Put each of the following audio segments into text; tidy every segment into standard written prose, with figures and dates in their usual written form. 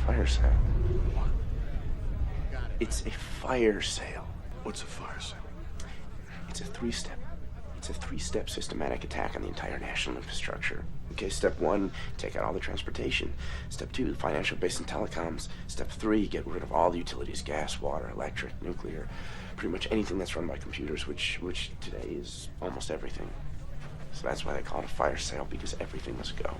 Fire sale. It's a fire sale. What's a fire sale? It's a three-step systematic attack on the entire national infrastructure. Okay, step one, take out all the transportation. Step two, financial base and telecoms. Step three, get rid of all the utilities, gas, water, electric, nuclear, pretty much anything that's run by computers, which today is almost everything. So that's why they call it a fire sale, because everything must go.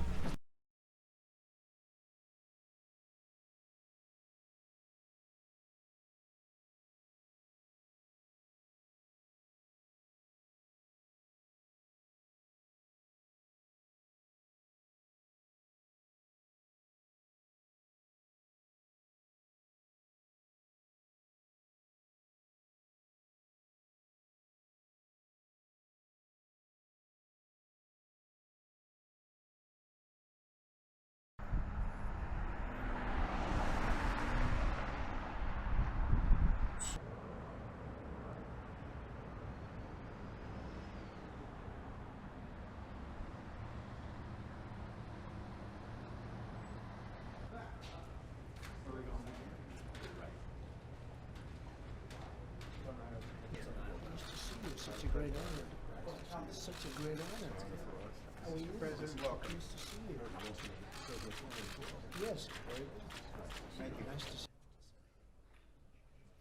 Such a great honor. Such a great honor. How are you? President, welcome. Nice to see you. Yes. Thank you. Nice to see you.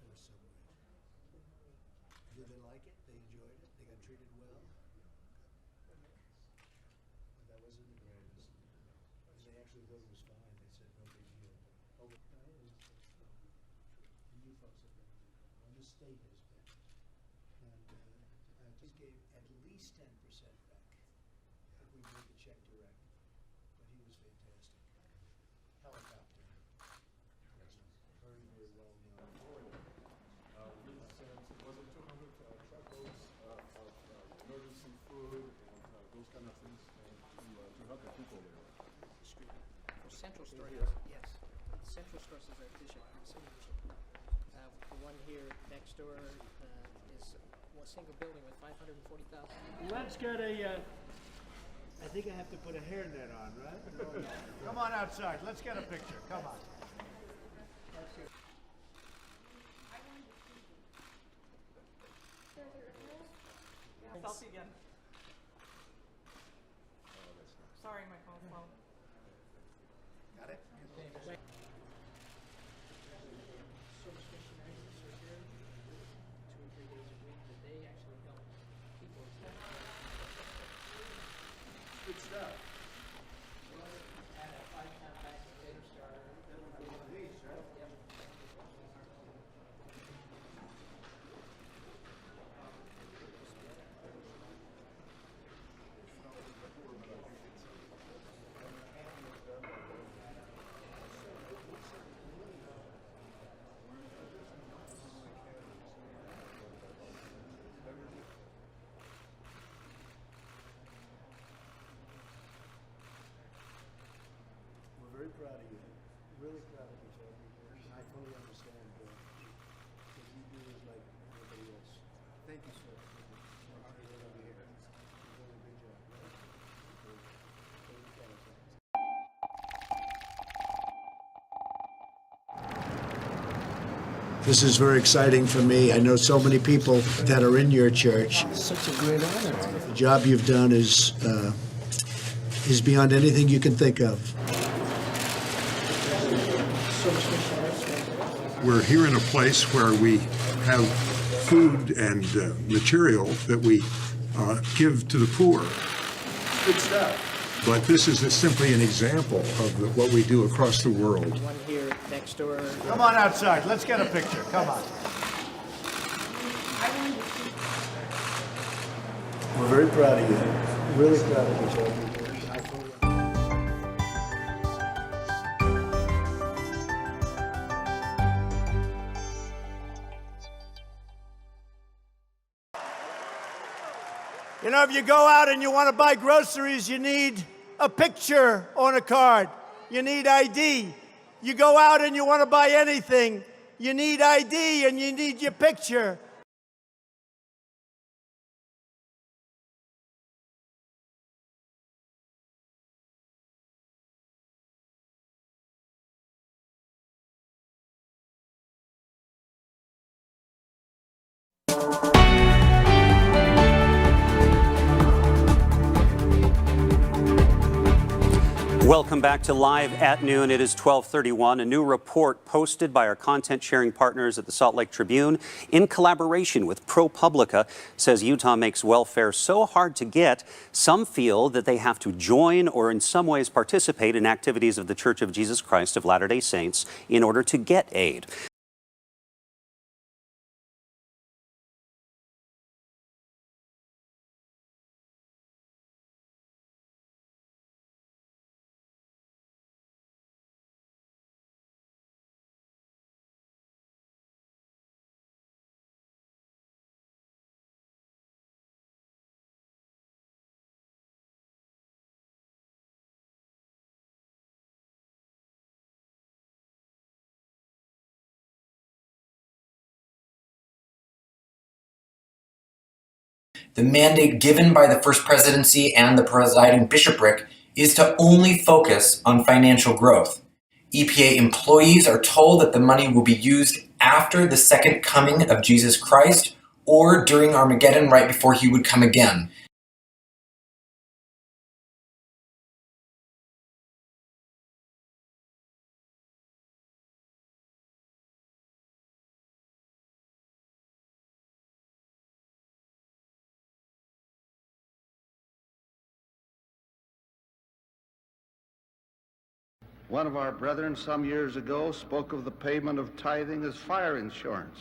It was so great. Did they like it? They enjoyed it? They got treated well? That wasn't the greatest. They actually thought it was fine. They said no big deal. Oh, you folks have been well, the state has been. And just gave at least 10% back if we made the check direct. But he was fantastic. Helicopter. Very, very well known. Was it 200 truckloads of emergency food and those kind of things to help the people there? Central Store, yes. Central Store is our vision. The one here next door is one single building with 540,000. Let's get a, I think I have to put a hairnet on, right? Come on outside. Let's get a picture. Come on. Selfie again. Sorry, my phone's slow. Got it? Service missionaries are here 2 or 3 days a week, but they actually help people. Good stuff. At a 5-pound bag of potato starter. These, right? Yep. We're very proud of you. Really proud of you, Toby. And I fully understand what you do is like everybody else. Thank you, sir. Right over here. You're doing a good job. Right? Very proud of you. This is very exciting for me. I know so many people that are in your church. Such a great honor. The job you've done is beyond anything you can think of. We're here in a place where we have food and material that we give to the poor. Good stuff. But this is simply an example of what we do across the world. One here next door. Come on outside. Let's get a picture. Come on. We're very proud of you. Really proud of you, Toby. I fully You know, if you go out and you want to buy groceries, you need a picture on a card. You need ID. You go out and you want to buy anything, you need ID and you need your picture. Welcome back to Live at Noon. It is 12:31. A new report posted by our content sharing partners at the Salt Lake Tribune in collaboration with ProPublica says Utah makes welfare so hard to get, some feel that they have to join or in some ways participate in activities of the Church of Jesus Christ of Latter-day Saints in order to get aid. The mandate given by the First Presidency and the presiding bishopric is to only focus on financial growth. EPA employees are told that the money will be used after the second coming of Jesus Christ or during Armageddon right before he would come again. One of our brethren some years ago spoke of the payment of tithing as fire insurance.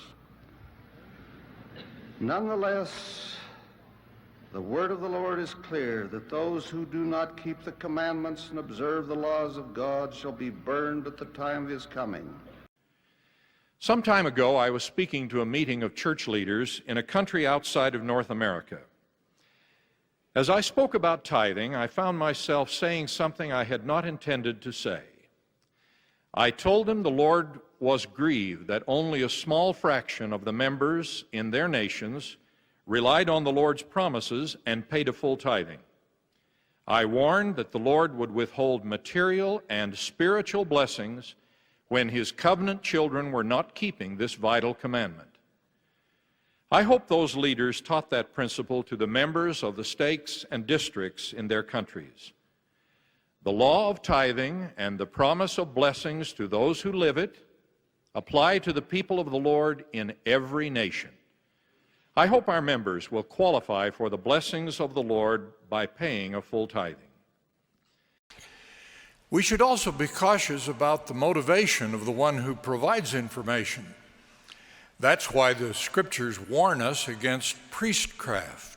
Nonetheless, the word of the Lord is clear that those who do not keep the commandments and observe the laws of God shall be burned at the time of his coming. Some time ago, I was speaking to a meeting of church leaders in a country outside of North America. As I spoke about tithing, I found myself saying something I had not intended to say. I told them the Lord was grieved that only a small fraction of the members in their nations relied on the Lord's promises and paid a full tithing. I warned that the Lord would withhold material and spiritual blessings when his covenant children were not keeping this vital commandment. I hope those leaders taught that principle to the members of the stakes and districts in their countries. The law of tithing and the promise of blessings to those who live it apply to the people of the Lord in every nation. I hope our members will qualify for the blessings of the Lord by paying a full tithing. We should also be cautious about the motivation of the one who provides information. That's why the scriptures warn us against priestcraft.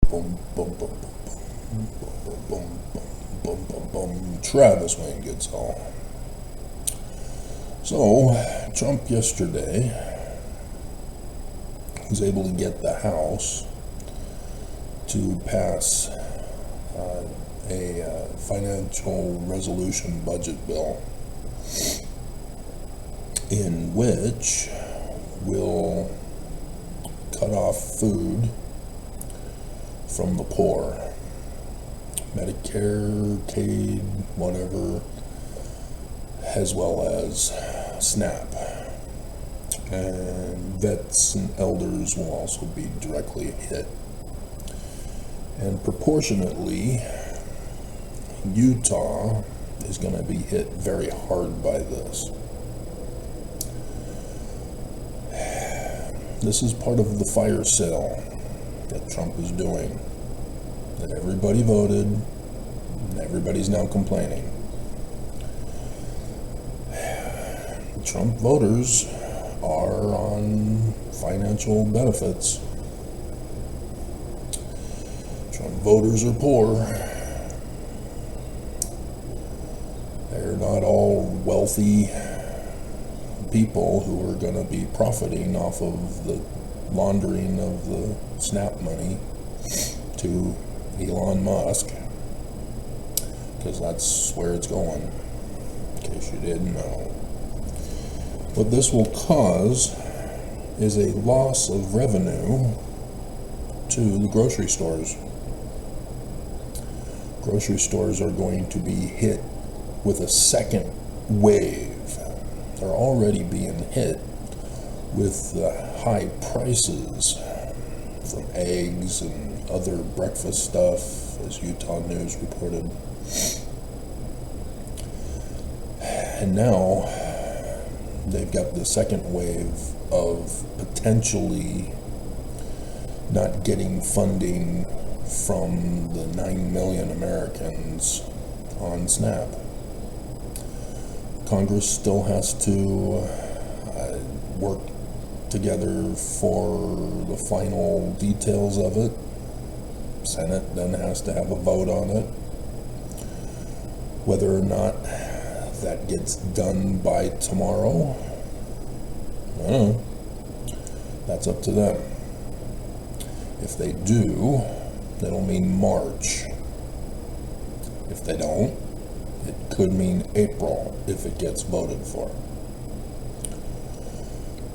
Boom, boom, boom, boom, boom, boom, boom, boom, boom, boom. Travis Wayne gets home. So, Trump yesterday was able to get the House to pass a financial resolution budget bill in which will cut off food from the poor, Medicare, Medicaid, whatever, as well as SNAP. And vets and elders will also be directly hit. And proportionately, Utah is going to be hit very hard by this. This is part of the fire sale that Trump is doing, that everybody voted, and everybody's now complaining. Trump voters are on financial benefits. Trump voters are poor. They're not all wealthy people who are going to be profiting off of the laundering of the SNAP money to Elon Musk, because that's where it's going, in case you didn't know. What this will cause is a loss of revenue to the grocery stores. Grocery stores are going to be hit with a second wave. They're already being hit with the high prices from eggs and other breakfast stuff, as Utah News reported. And now they've got the second wave of potentially not getting funding from the 9 million Americans on SNAP. Congress still has to work together for the final details of it. Senate then has to have a vote on it. Whether or not that gets done by tomorrow, I don't know. That's up to them. If they do, that'll mean March. If they don't, it could mean April if it gets voted for.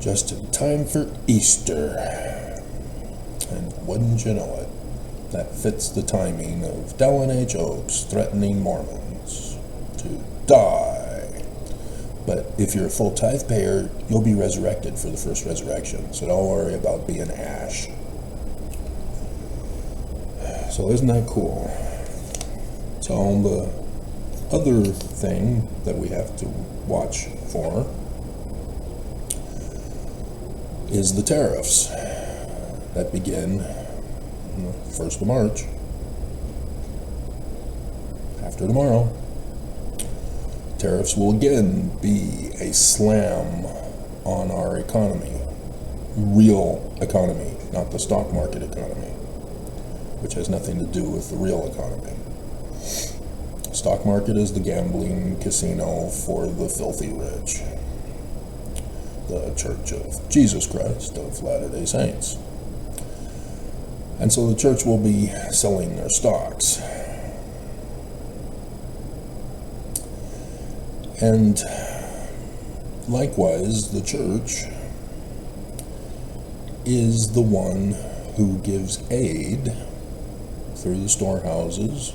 Just in time for Easter. And wouldn't you know it, that fits the timing of Dallin H. Oaks threatening Mormons to die. But if you're a full tithe payer, you'll be resurrected for the first resurrection, so don't worry about being ash. So isn't that cool? So the other thing that we have to watch for is the tariffs that begin on the 1st of March, after tomorrow. Tariffs will again be a slam on our economy, real economy, not the stock market economy, which has nothing to do with the real economy. Stock market is the gambling casino for the filthy rich. The Church of Jesus Christ of Latter-day Saints. And so the church will be selling their stocks. And likewise, the church is the one who gives aid through the storehouses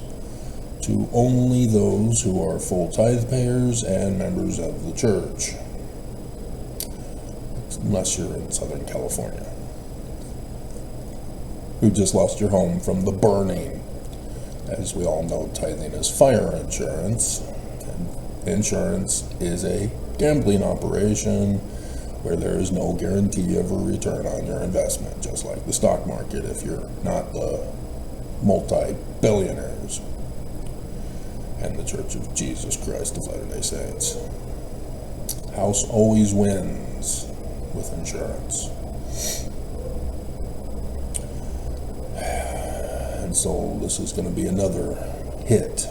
to only those who are full tithe payers and members of the church, unless you're in Southern California, who just lost your home from the burning. As we all know, tithing is fire insurance, and insurance is a gambling operation where there is no guarantee of a return on your investment, just like the stock market if you're not the multi-billionaires. And the Church of Jesus Christ of Latter-day Saints. House always wins with insurance. And so this is going to be another hit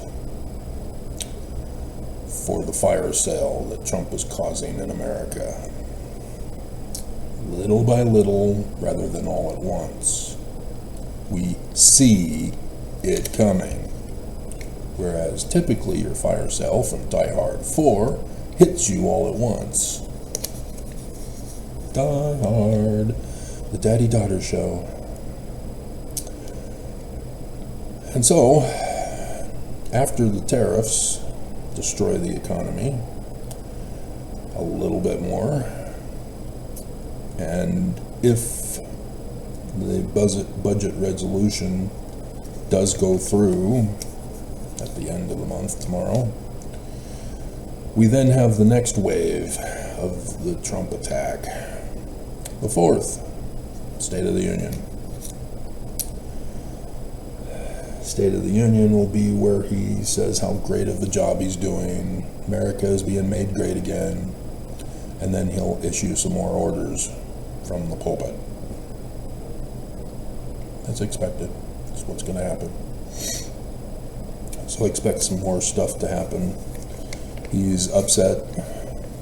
for the fire sale that Trump is causing in America. Little by little, rather than all at once. We see it coming. Whereas typically your fire sale from Die Hard 4 hits you all at once. Die Hard, the daddy-daughter show. And so, after the tariffs destroy the economy a little bit more, and if the budget resolution does go through at the end of the month tomorrow, we then have the next wave of the Trump attack, the 4th State of the Union. State of the Union will be where he says how great of a job he's doing, America is being made great again, and then he'll issue some more orders from the pulpit. That's expected. That's what's going to happen. So I expect some more stuff to happen. He's upset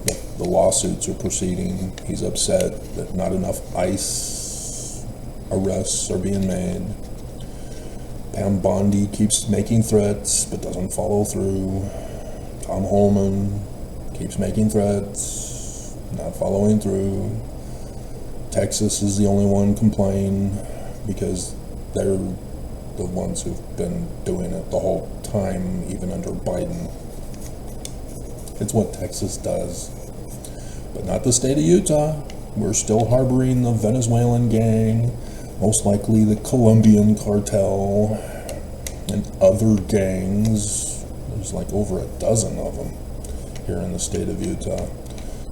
that the lawsuits are proceeding. He's upset that not enough ICE arrests are being made. Pam Bondi keeps making threats but doesn't follow through. Tom Holman keeps making threats, not following through. Texas is the only one complain because they're the ones who've been doing it the whole time, even under Biden. It's what Texas does, but not the state of Utah. We're still harboring the Venezuelan gang, most likely the Colombian cartel, and other gangs. There's like over a dozen of them here in the state of Utah.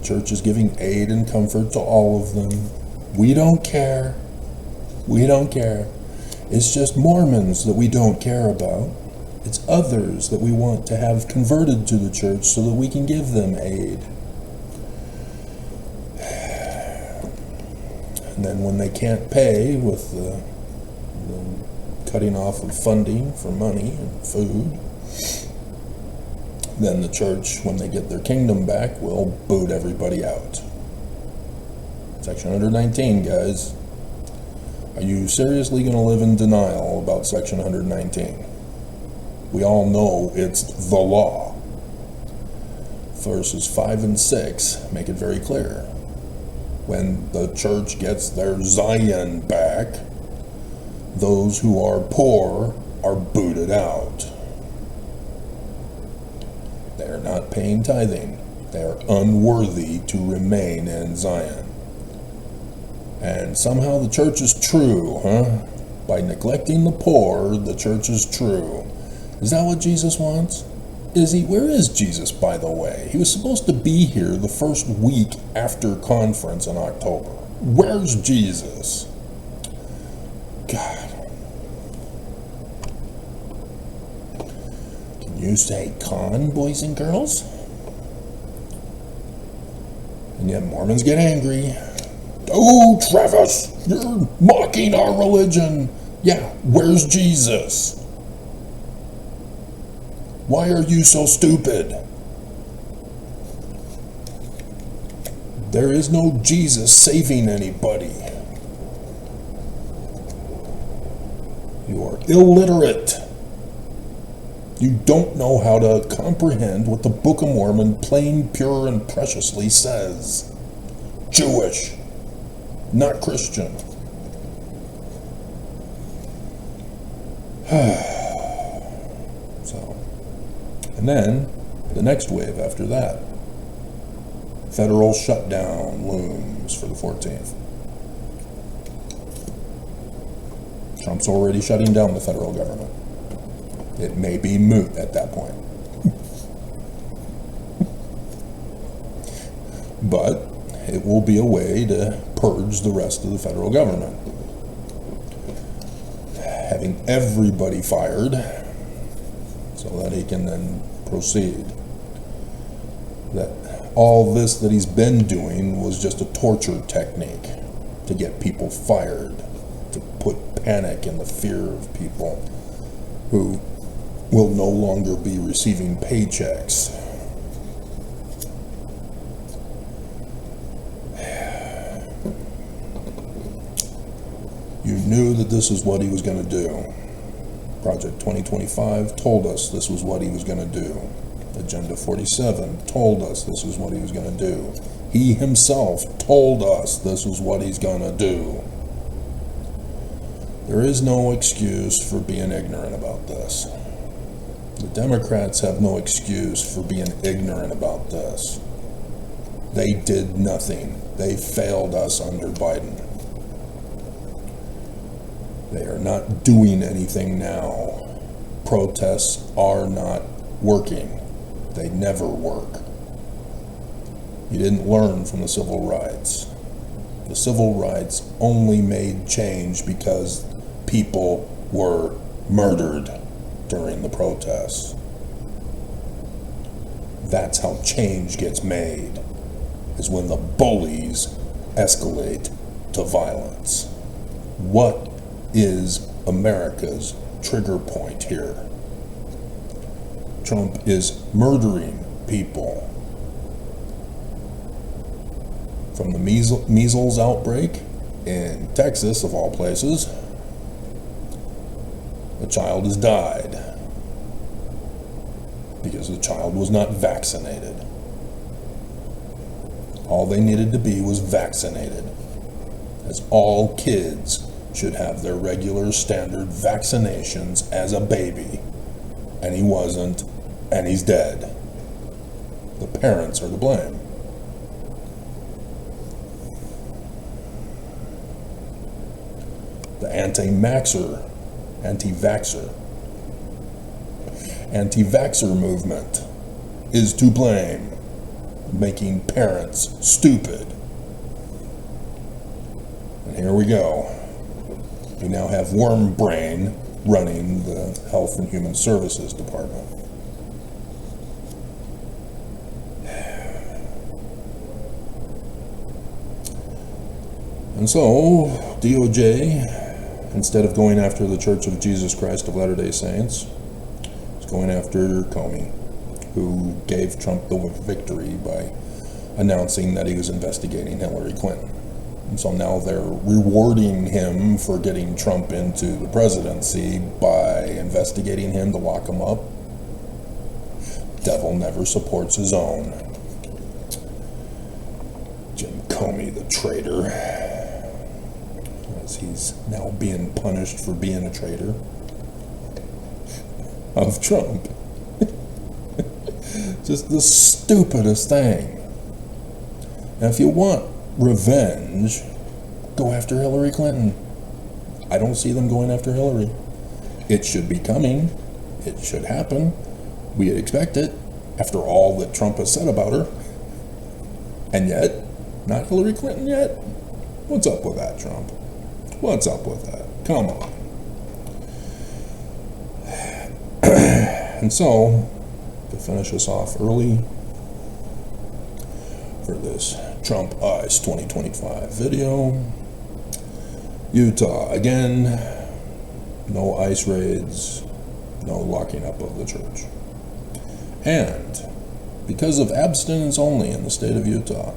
Church is giving aid and comfort to all of them. We don't care. We don't care. It's just Mormons that we don't care about. It's others that we want to have converted to the church so that we can give them aid. And then when they can't pay with the cutting off of funding for money and food, then the church, when they get their kingdom back, will boot everybody out. Section 119, guys. Are you seriously going to live in denial about Section 119? We all know it's the law. Verses 5 and 6 make it very clear. When the church gets their Zion back, those who are poor are booted out. They are not paying tithing. They are unworthy to remain in Zion. And somehow the church is true, huh? By neglecting the poor, the church is true. Is that what Jesus wants? Is he? Where is Jesus, by the way? He was supposed to be here the first week after conference in October. Where's Jesus? God. Can you say con, boys and girls? And yet Mormons get angry. Oh, Travis, you're mocking our religion. Yeah, where's Jesus? Why are you so stupid? There is no Jesus saving anybody. You are illiterate. You don't know how to comprehend what the Book of Mormon plain, pure, and preciously says. Jewish, not Christian. So, and then the next wave after that. Federal shutdown looms for the 14th. Trump's already shutting down the federal government. It may be moot at that point. But it will be a way to purge the rest of the federal government. Having everybody fired so that he can then proceed. That all this that he's been doing was just a torture technique to get people fired, to put panic and the fear of people who will no longer be receiving paychecks. You knew that this is what he was going to do. Project 2025 told us this was what he was going to do. Agenda 47 told us this is what he was going to do. He himself told us this was what he's going to do. There is no excuse for being ignorant about this. The Democrats have no excuse for being ignorant about this. They did nothing. They failed us under Biden. They are not doing anything now. Protests are not working. They never work. You didn't learn from the civil rights. The civil rights only made change because people were murdered during the protests. That's how change gets made, is when the bullies escalate to violence. What is America's trigger point here. Trump is murdering people. From the measles outbreak in Texas, of all places, a child has died because the child was not vaccinated. All they needed to be was vaccinated, as all kids should have their regular standard vaccinations as a baby, and he wasn't, and he's dead. The parents are to blame. The anti-vaxxer movement is to blame, making parents stupid. And here we go. We now have Worm Brain running the Health and Human Services Department. And so, DOJ, instead of going after the Church of Jesus Christ of Latter-day Saints, is going after Comey, who gave Trump the victory by announcing that he was investigating Hillary Clinton. And so now they're rewarding him for getting Trump into the presidency by investigating him to lock him up. Devil never supports his own. Jim Comey, the traitor, as he's now being punished for being a traitor of Trump. Just the stupidest thing. Now, if you want revenge, go after Hillary Clinton. I don't see them going after Hillary. It should be coming. It should happen. We'd expect it after all that Trump has said about her. And yet, not Hillary Clinton yet? What's up with that, Trump? What's up with that? Come on. And so, to finish us off early for this Trump Ice 2025 video, Utah, again, no ICE raids, no locking up of the church. And because of abstinence only in the state of Utah,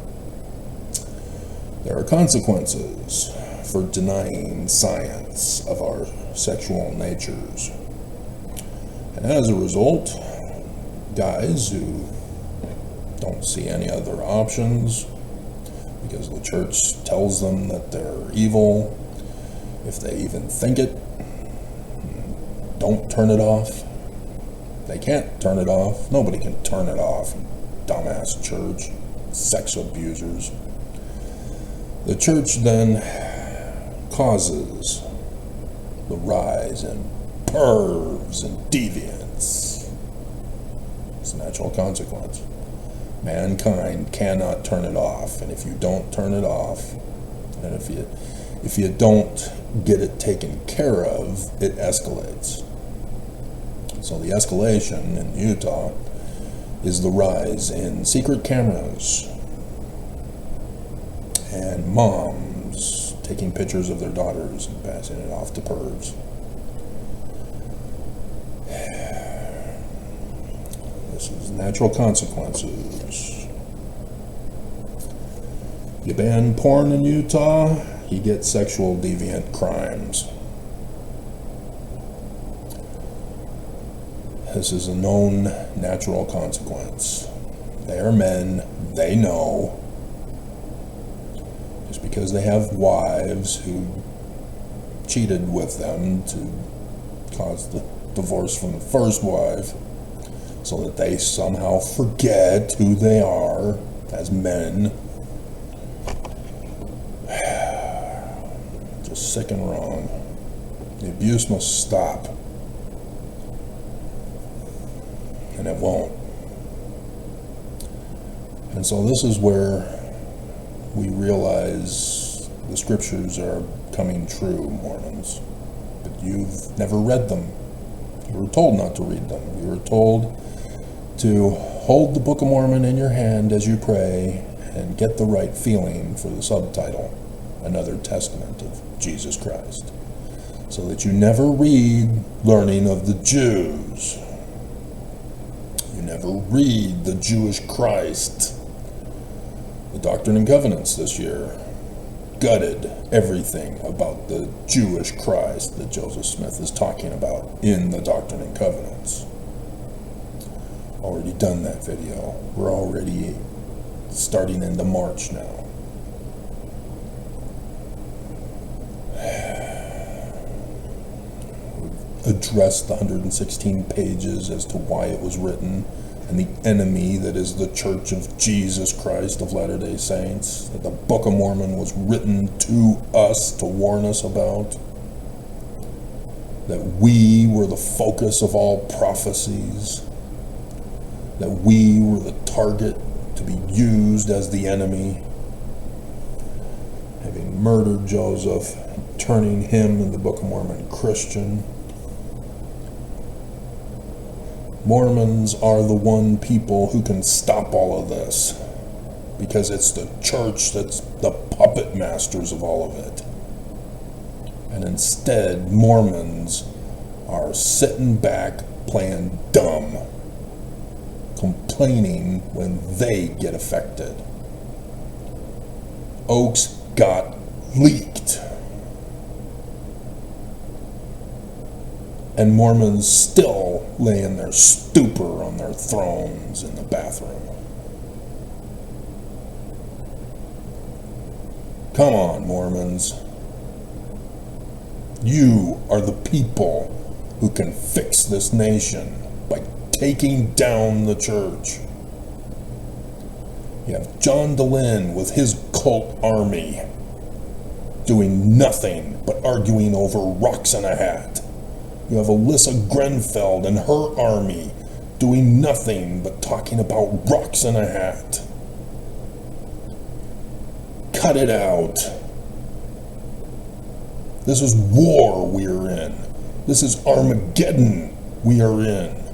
there are consequences for denying science of our sexual natures. And as a result, guys who don't see any other options because the church tells them that they're evil, if they even think it, don't turn it off. They can't turn it off. Nobody can turn it off. Dumbass church, sex abusers. The church then causes the rise in pervs and deviants. It's a natural consequence. Mankind cannot turn it off, and if you don't turn it off, and if you don't get it taken care of, it escalates. So the escalation in Utah is the rise in secret cameras and moms taking pictures of their daughters and passing it off to pervs. This is natural consequences. You ban porn in Utah, you get sexual deviant crimes. This is a known natural consequence. They are men, they know. Just because they have wives who cheated with them to cause the divorce from the first wife, so that they somehow forget who they are as men. Just sick and wrong. The abuse must stop. And it won't. And so this is where we realize the scriptures are coming true, Mormons. But you've never read them. You were told not to read them. You were told to hold the Book of Mormon in your hand as you pray and get the right feeling for the subtitle, Another Testament of Jesus Christ. so that you never read Learning of the Jews. You never read the Jewish Christ. The Doctrine and Covenants this year gutted everything about the Jewish Christ that Joseph Smith is talking about in the Doctrine and Covenants. Already done that video. We're already starting into March now. We've addressed the 116 pages as to why it was written, and the enemy that is the Church of Jesus Christ of Latter-day Saints, that the Book of Mormon was written to us to warn us about, that we were the focus of all prophecies, that we were the target to be used as the enemy, having murdered Joseph, turning him in the Book of Mormon Christian. Mormons are the one people who can stop all of this, because it's the church that's the puppet masters of all of it. And instead, Mormons are sitting back playing dumb, complaining when they get affected. Oaks got leaked. And Mormons still lay in their stupor on their thrones in the bathroom. Come on, Mormons. You are the people who can fix this nation by taking down the church. You have John DeLynn with his cult army doing nothing but arguing over rocks in a hat. You have Alyssa Grenfell and her army doing nothing but talking about rocks in a hat. Cut it out. This is war we are in. This is Armageddon we are in.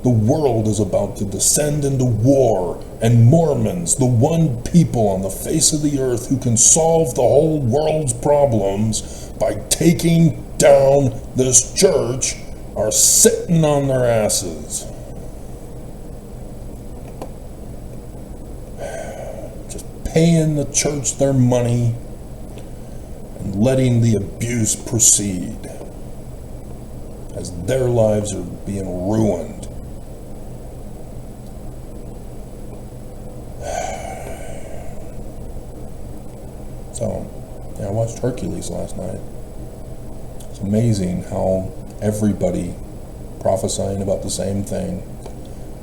The world is about to descend into war, and Mormons, the one people on the face of the earth who can solve the whole world's problems by taking down this church, are sitting on their asses. Just paying the church their money and letting the abuse proceed as their lives are being ruined. So, yeah, I watched Hercules last night. It's amazing how everybody prophesying about the same thing,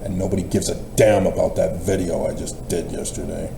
and nobody gives a damn about that video I just did yesterday.